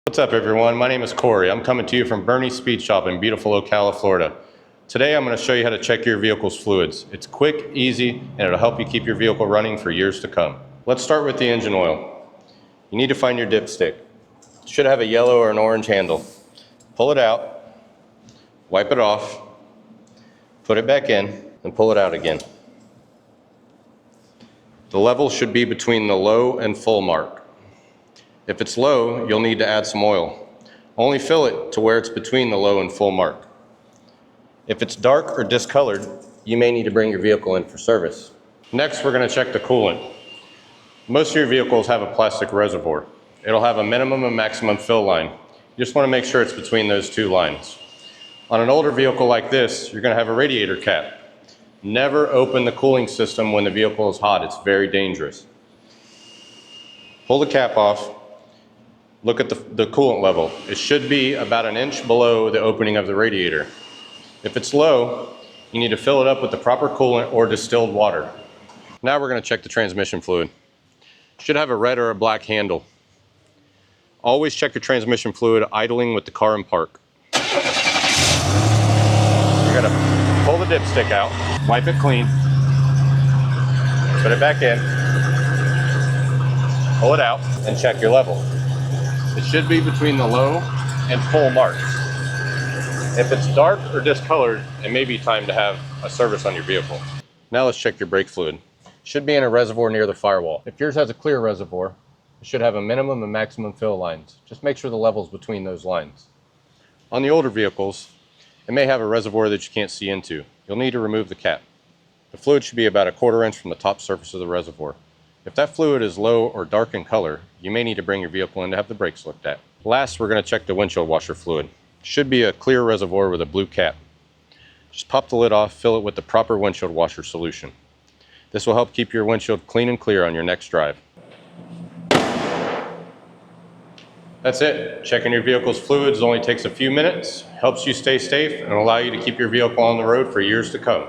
What's up everyone, my name is Corey. I'm coming to you from Burnyzz Speed Shop in beautiful Ocala, Florida. Today I'm going to show you how to check your vehicle's fluids. It's quick, easy, and it'll help you keep your vehicle running for years to come. Let's start with the engine oil. You need to find your dipstick. It should have a yellow or an orange handle. Pull it out, wipe it off, put it back in, and pull it out again. The level should be between the low and full mark. If it's low, you'll need to add some oil. Only fill it to where it's between the low and full mark. If it's dark or discolored, you may need to bring your vehicle in for service. Next, we're going to check the coolant. Most of your vehicles have a plastic reservoir. It'll have a minimum and maximum fill line. You just want to make sure it's between those two lines. On an older vehicle like this, you're going to have a radiator cap. Never open the cooling system when the vehicle is hot. It's very dangerous. Pull the cap off. Look at the coolant level. It should be about an inch below the opening of the radiator. If it's low, you need to fill it up with the proper coolant or distilled water. Now we're going to check the transmission fluid. It should have a red or a black handle. Always check your transmission fluid idling with the car in park. You're going to pull the dipstick out, wipe it clean, put it back in, pull it out, and check your level. It should be between the low and full marks. If it's dark or discolored, it may be time to have a service on your vehicle. Now let's check your brake fluid. It should be in a reservoir near the firewall. If yours has a clear reservoir, it should have a minimum and maximum fill lines. Just make sure the level's between those lines. On the older vehicles, it may have a reservoir that you can't see into. You'll need to remove the cap. The fluid should be about a 1/4 inch from the top surface of the reservoir. If that fluid is low or dark in color, you may need to bring your vehicle in to have the brakes looked at. Last, we're going to check the windshield washer fluid. It should be a clear reservoir with a blue cap. Just pop the lid off, fill it with the proper windshield washer solution. This will help keep your windshield clean and clear on your next drive. That's it. Checking your vehicle's fluids only takes a few minutes, helps you stay safe, and allow you to keep your vehicle on the road for years to come.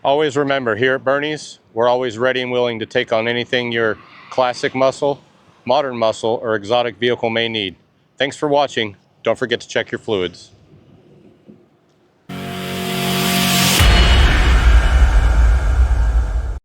Always remember, here at Burnyzz, we're always ready and willing to take on anything your classic muscle, modern muscle, or exotic vehicle may need. Thanks for watching. Don't forget to check your fluids.